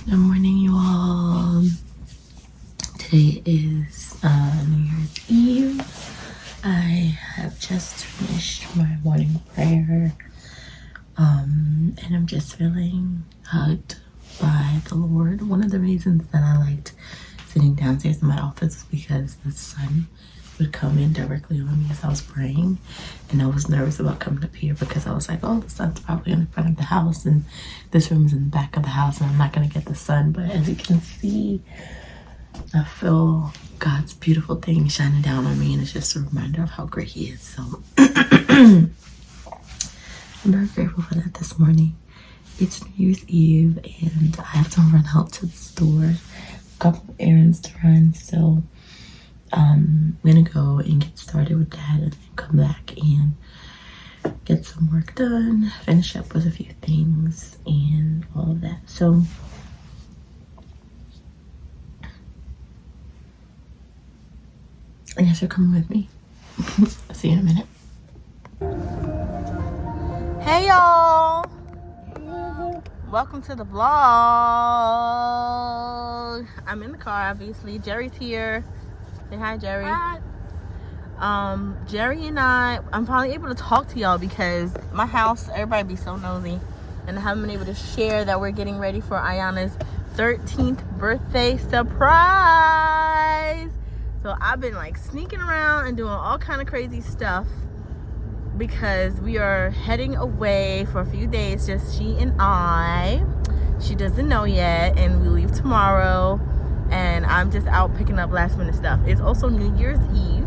Good morning, you all. Today is New Year's Eve. I have just finished my morning prayer, and I'm just feeling hugged by the Lord. One of the reasons that I liked sitting downstairs in my office was because the sun would come in directly on me as I was praying, and I was nervous about coming up here because I was like, oh, the sun's probably in the front of the house and this room is in the back of the house and I'm not going to get the sun. But as you can see, I feel God's beautiful thing shining down on me, and it's just a reminder of how great he is. So I'm very grateful for that this morning. It's New Year's Eve and I have to run out to the store, a couple of errands to run. So I'm gonna go and get started with that and then come back and get some work done, finish up with a few things and all of that. So I guess you're coming with me. I'll see you in a minute. Hey y'all! Welcome to the vlog. I'm in the car, obviously. Jerry's here. Say hi, Jerry. Hi. Jerry and I'm finally able to talk to y'all because my house, everybody be so nosy, and I haven't been able to share that we're getting ready for Ayana's 13th birthday surprise. So I've been like sneaking around and doing all kind of crazy stuff because we are heading away for a few days, just she and I. She doesn't know yet, and we leave tomorrow, and I'm just out picking up last minute stuff. It's also New Year's Eve,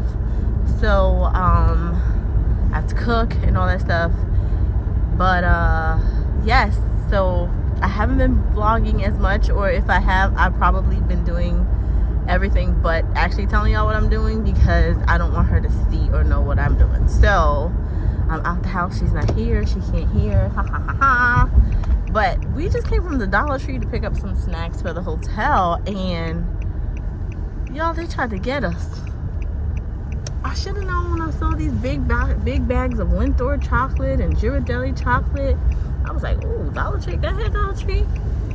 so I have to cook and all that stuff. But yes, so I haven't been vlogging as much, or if I have, I've probably been doing everything but actually telling y'all what I'm doing because I don't want her to see or know what I'm doing. So I'm out the house, she's not here, she can't hear, ha ha ha ha. But we just came from the Dollar Tree to pick up some snacks for the hotel, and y'all, they tried to get us. I should have known when I saw these big bags of Winthor chocolate and Ghirardelli chocolate. I was like, ooh, Dollar Tree, go ahead, Dollar Tree.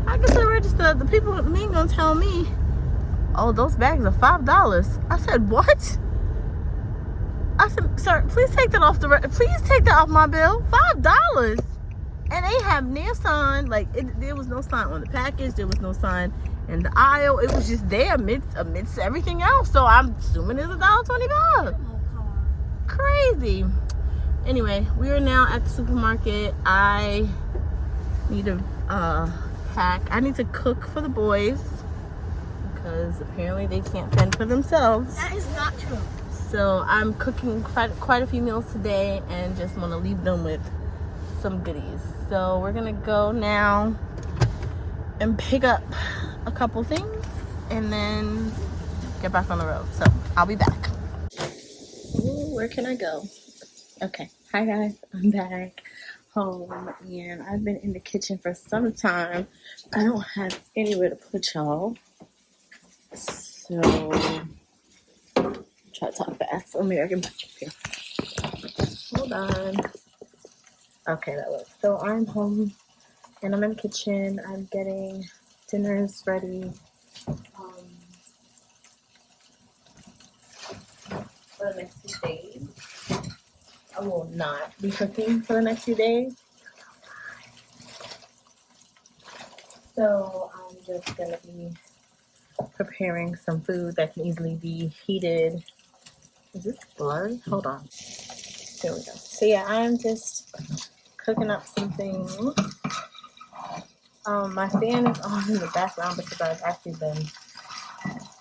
I guess I registered. The people at me gonna tell me, oh, those bags are $5. I said, what? I said, sir, please take that off please take that off my bill. $5. And they have near sign, like there was no sign on the package, there was no sign in the aisle. It was just there amidst everything else. So I'm assuming it's $1.25. Crazy. Anyway, we are now at the supermarket. I need to pack. I need to cook for the boys because apparently they can't fend for themselves. That is not true. So I'm cooking quite a few meals today and just want to leave them with some goodies. So we're gonna go now and pick up a couple things and then get back on the road. So I'll be back. Ooh, where can I go? Okay, hi guys, I'm back home and I've been in the kitchen for some time. I don't have anywhere to put y'all, so try to talk fast. American back up here. Hold on. Okay, that works. So I'm home and I'm in the kitchen. I'm getting dinners ready for the next few days. I will not be cooking for the next few days. So I'm just going to be preparing some food that can easily be heated. Is this blurry? Hold on. There we go. So yeah, I'm just cooking up something. My fan is on in the background because I've actually been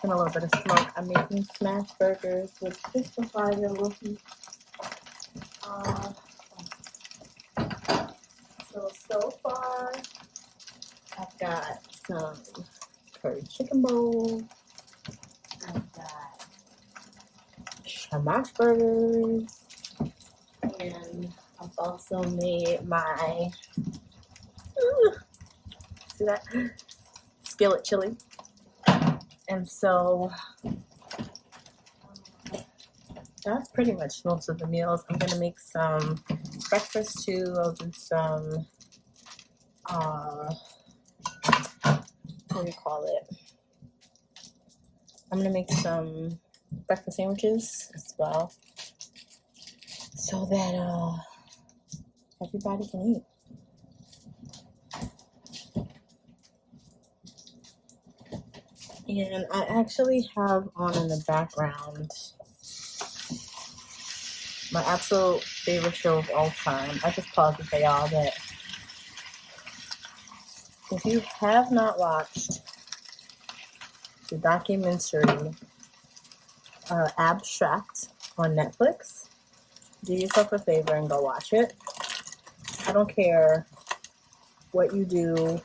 in a little bit of smoke. I'm making smash burgers with fish fire roofies. So far, I've got some curry chicken bowls. I've got smash burgers, and I've also made my see that skillet chili. And so that's pretty much most of the meals. I'm gonna make some breakfast too. I'll do some what do you call it? I'm gonna make some breakfast sandwiches as well, so that everybody can eat. And I actually have on in the background my absolute favorite show of all time. I just paused to say y'all that if you have not watched the documentary Abstract on Netflix, do yourself a favor and go watch it. I don't care what you do,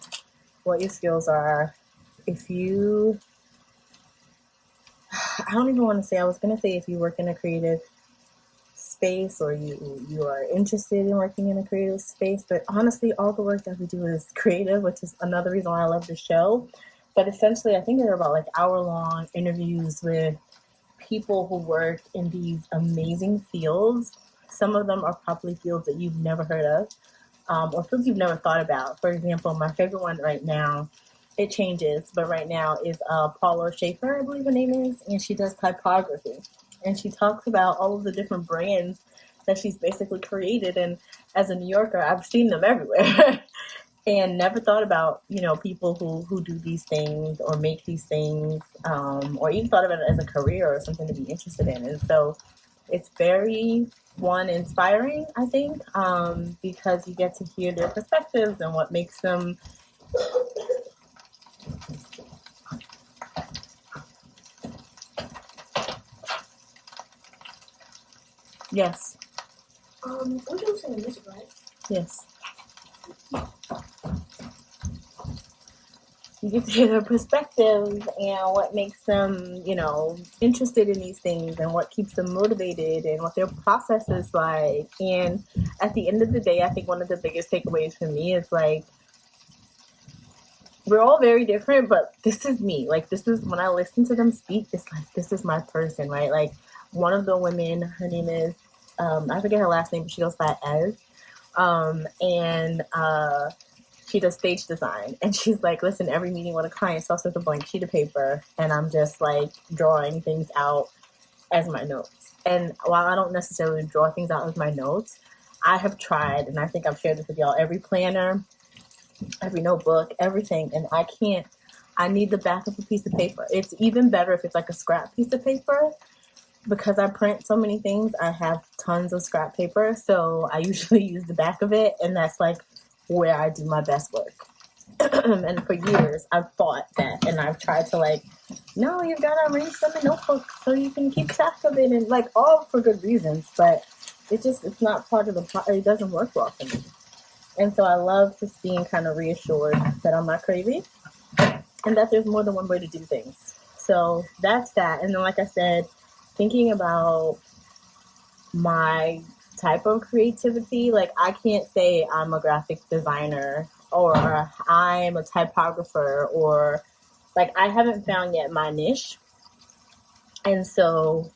what your skills are. If you, I don't even want to say, I was going to say if you work in a creative space or you are interested in working in a creative space, but honestly, all the work that we do is creative, which is another reason why I love the show. But essentially, I think they're about like hour-long interviews with people who work in these amazing fields. Some of them are probably fields that you've never heard of, or fields you've never thought about. For example, my favorite one right now, it changes, but right now is Paula Schaefer, I believe her name is, and she does typography. And she talks about all of the different brands that she's basically created. And as a New Yorker, I've seen them everywhere and never thought about, people who do these things or make these things, or even thought about it as a career or something to be interested in. And so it's very, inspiring, I think, because you get to hear their perspectives and what makes them Yes. We're doing some music, right? Yes. You get to hear their perspectives and what makes them, interested in these things and what keeps them motivated and what their process is like. And at the end of the day, I think one of the biggest takeaways for me is like, we're all very different, but this is me. Like, this is, when I listen to them speak, it's like, this is my person, right? Like, one of the women, her name is, I forget her last name, but she goes by Ez. She does stage design. And she's like, listen, every meeting with a client starts with a blank sheet of paper. And I'm just like drawing things out as my notes. And while I don't necessarily draw things out as my notes, I have tried, and I think I've shared this with y'all, every planner, every notebook, everything. And I need the back of a piece of paper. It's even better if it's like a scrap piece of paper. Because I print so many things, I have tons of scrap paper. So I usually use the back of it. And that's like where I do my best work. And for years, I've thought that. And I've tried to no, you've got to arrange them in notebooks so you can keep track of it. And all for good reasons. But it's not part of it doesn't work well for me. And so I love just being kind of reassured that I'm not crazy. And that there's more than one way to do things. So that's that. And then, like I said, thinking about my type of creativity, I can't say I'm a graphic designer or I'm a typographer or I haven't found yet my niche. And so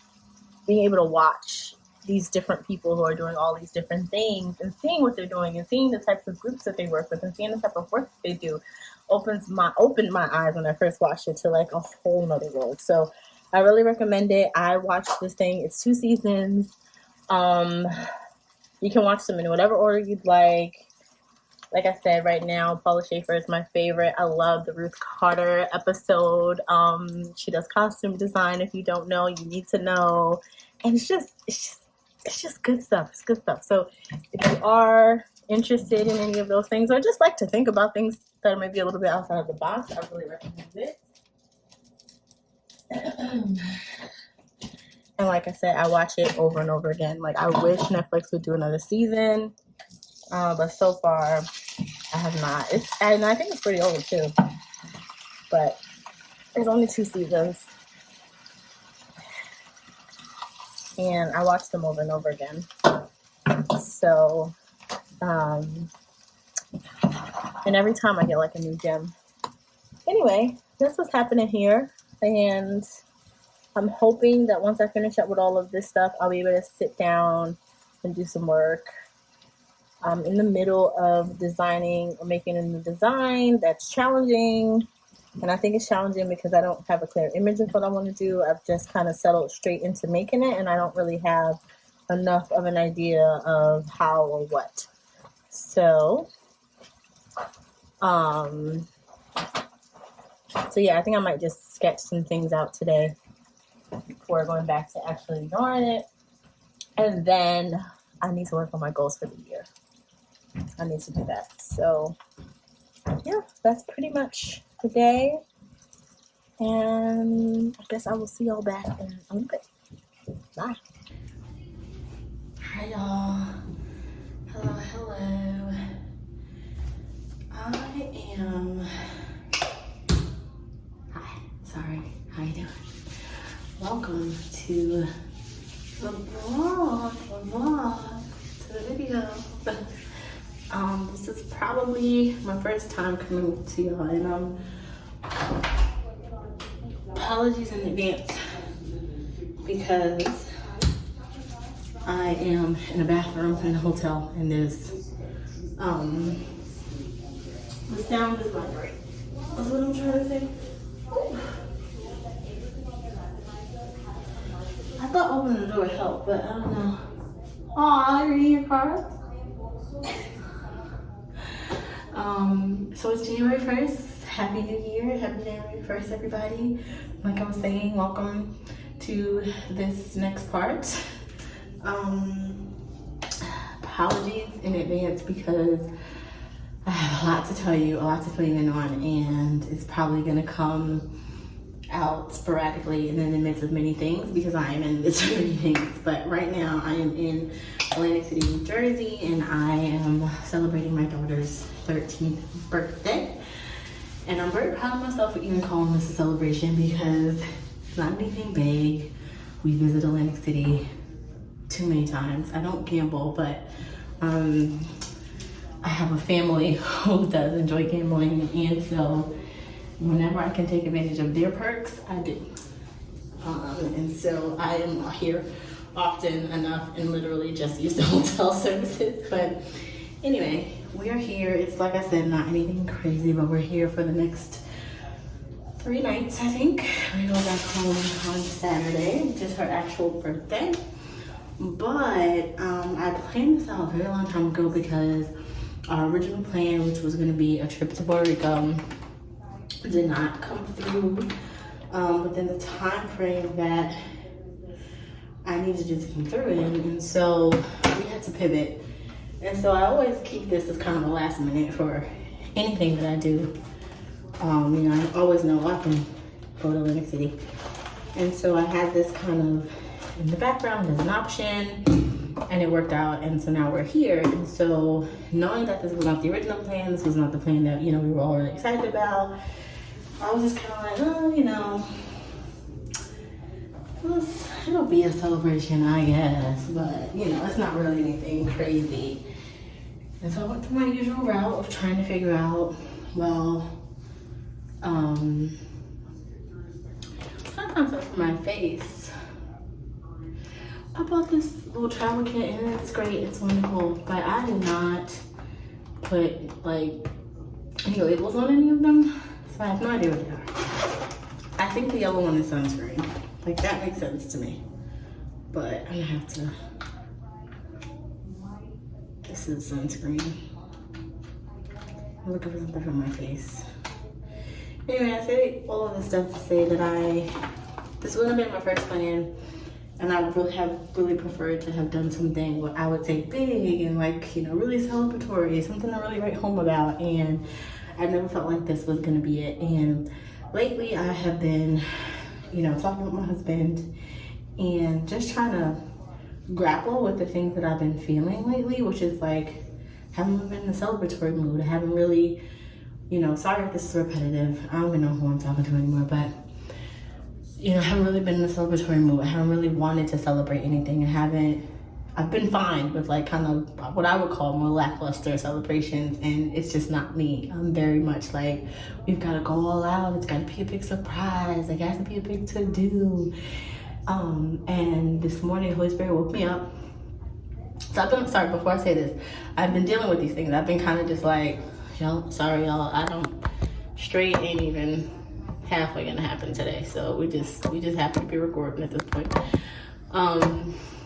being able to watch these different people who are doing all these different things and seeing what they're doing and seeing the types of groups that they work with and seeing the type of work that they do opened my eyes when I first watched it to a whole nother world. So I really recommend it. I watched this thing. It's 2 seasons. You can watch them in whatever order you'd like. Like I said, right now, Paula Schaefer is my favorite. I love the Ruth Carter episode. She does costume design. If you don't know, you need to know. And it's just good stuff. It's good stuff. So if you are interested in any of those things or just like to think about things that are maybe a little bit outside of the box, I really recommend it. And like I said, I watch it over and over again. I wish Netflix would do another season, but so far I have not. And I think it's pretty old too, but there's only 2 seasons, and I watch them over and over again. So, and every time I get a new gem. Anyway, that's what's happening here. And I'm hoping that once I finish up with all of this stuff, I'll be able to sit down and do some work. I'm in the middle of designing or making a new design that's challenging, And I think it's challenging because I don't have a clear image of what I want to do. I've just kind of settled straight into making it, and I don't really have enough of an idea of how or what. So, yeah, I think I might just sketch some things out today before going back to actually drawing it. And then I need to work on my goals for the year. I need to do that. So, yeah, that's pretty much the day. And I guess I will see y'all back in a little bit. Bye. Hi, y'all. Hello. I am... Hi. Sorry. How you doing? Welcome to the vlog, to the video. This is probably my first time coming to y'all, and apologies in advance because I am in a bathroom in a hotel, and there's the sound is not great. That's what I'm trying to say. I thought opening the door helped, but I don't know. Aw, you're in your car? So it's January 1st. Happy New Year. Happy January 1st, everybody. Like I was saying, welcome to this next part. Apologies in advance because I have a lot to tell you, a lot to fill you in on, and it's probably gonna come out sporadically and in the midst of many things because I am in the midst of many things. But right now I am in Atlantic City, New Jersey, and I am celebrating my daughter's 13th birthday. And I'm very proud of myself for even calling this a celebration because it's not anything big. We visit Atlantic City too many times. I don't gamble, but I have a family who does enjoy gambling, and so whenever I can take advantage of their perks, I do. And so I am here often enough and literally just use the hotel services. But anyway, we are here. It's like I said, not anything crazy, but we're here for the next 3 nights, I think. We go back home on Saturday, which is her actual birthday. But I planned this out a very long time ago because our original plan, which was going to be a trip to Puerto Rico, did not come through within the time frame that I needed it to come through in, and so we had to pivot. And so I always keep this as kind of a last minute for anything that I do. I always know I can go to Atlantic City, and so I had this kind of in the background as an option, and it worked out, and so now we're here. And so knowing that this was not the original plan, this was not the plan that we were all really excited about, I was just kind of like, it'll be a celebration, I guess, but it's not really anything crazy. And so I went through my usual route of trying to figure out, sometimes for my face, I bought this little travel kit and it's great, it's wonderful, but I did not put any labels on any of them, so I have no idea what they are. I think the yellow one is sunscreen. That makes sense to me, but I'm gonna have to, this is sunscreen. I'm looking for something for my face. Anyway, I say all of this stuff to say that this would have been my first plan, and I would really preferred to have done something what I would say big and really celebratory, something to really write home about, and I never felt like this was gonna be it. And lately I have been, talking with my husband and just trying to grapple with the things that I've been feeling lately, which is haven't been in a celebratory mood. I haven't really, sorry if this is repetitive. I don't even know who I'm talking to anymore, but I haven't really been in a celebratory mood. I haven't really wanted to celebrate anything. I've been fine with kind of what I would call more lackluster celebrations, and it's just not me. I'm very much we've got to go all out. It's got to be a big surprise. It has to be a big to-do. And this morning, Holy Spirit woke me up. So before I say this, I've been dealing with these things. I've been kind of just sorry, y'all, I don't, straight ain't even halfway gonna happen today. So we just happen to be recording at this point.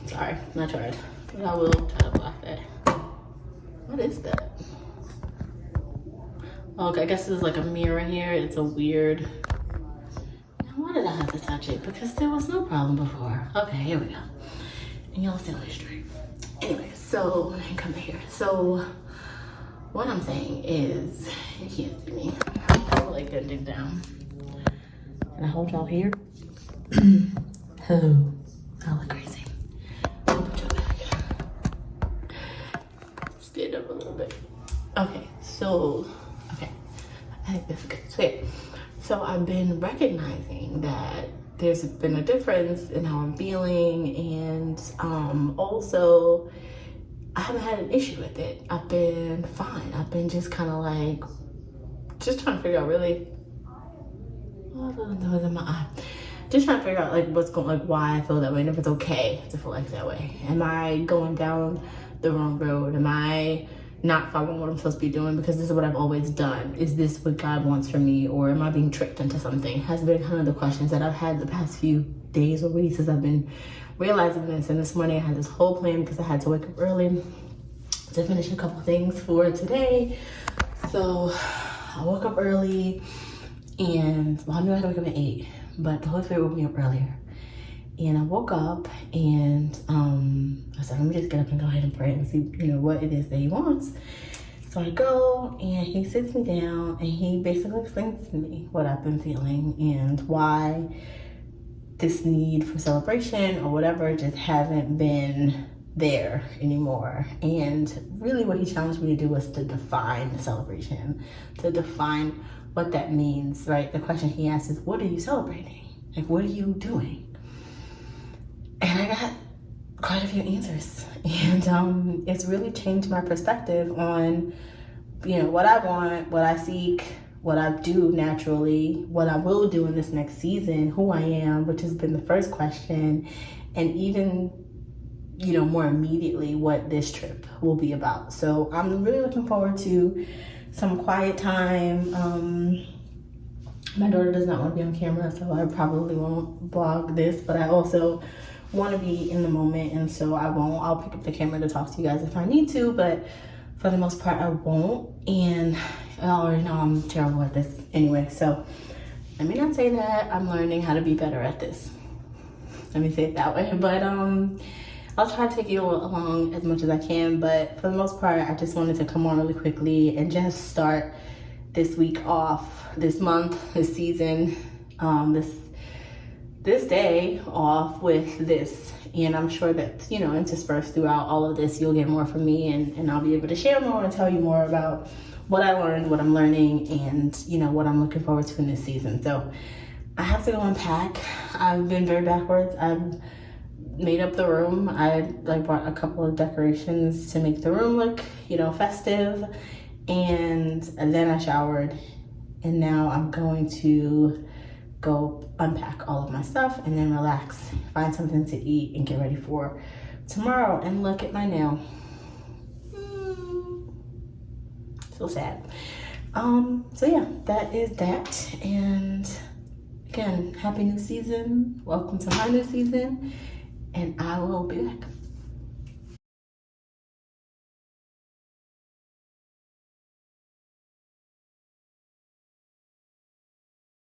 Sorry, not tried. But I will try to block that. What is that? Okay, I guess there's like a mirror here. It's a weird. Now, why did I have to touch it? Because there was no problem before. Okay, here we go. And y'all still straight. Anyway, so come here. So what I'm saying is, you can't see me. I'm like bending down. And I hold y'all here. Oh, I look crazy. I'll put y'all back. Stand up a little bit. Okay, so I think this is good. So yeah, so I've been recognizing that there's been a difference in how I'm feeling, and also I haven't had an issue with it. I've been fine. I've been just kind of like, just trying to figure out really, oh, those in my eye. Just trying to figure out like what's going, like why I feel that way, and if it's okay to feel like that way. Am I going down the wrong road? Am I not following what I'm supposed to be doing because this is what I've always done? Is this what God wants from me, or am I being tricked into something? Has been kind of the questions that I've had the past few days or weeks as I've been realizing this. And this morning I had this whole plan because I had to wake up early to finish a couple things for today. So I woke up early, and well, I knew I had to wake up at 8, but the Holy Spirit woke me up earlier. And I woke up and I said, let me just get up and go ahead and pray and see, what it is that he wants. So I go and he sits me down and he basically explains to me what I've been feeling and why this need for celebration or whatever just hasn't been there anymore. And really what he challenged me to do was to define the celebration, to define what that means, right? The question he asked is, what are you celebrating? Like, what are you doing? And I got quite a few answers, and it's really changed my perspective on, what I want, what I seek, what I do naturally, what I will do in this next season, who I am, which has been the first question, and even, more immediately what this trip will be about. So I'm really looking forward to some quiet time. My daughter does not want to be on camera, so I probably won't vlog this, but I also want to be in the moment, and so I'll pick up the camera to talk to you guys if I need to, but for the most part I won't. And I already know I'm terrible at this anyway, so let me not say that. I'm learning how to be better at this, let me say it that way. But I'll try to take you along as much as I can, but for the most part I just wanted to come on really quickly and just start this week off, this month, this season, this day off with this. And I'm sure that, interspersed throughout all of this, you'll get more from me, and I'll be able to share more and tell you more about what I learned, what I'm learning, and, what I'm looking forward to in this season. So I have to go unpack. I've been very backwards. I've made up the room. I brought a couple of decorations to make the room look, festive. And then I showered, and now I'm going to go unpack all of my stuff and then relax, find something to eat, and get ready for tomorrow. And look at my nail. So sad. So yeah, that is that. And again, happy new season. Welcome to my new season. And I will be back.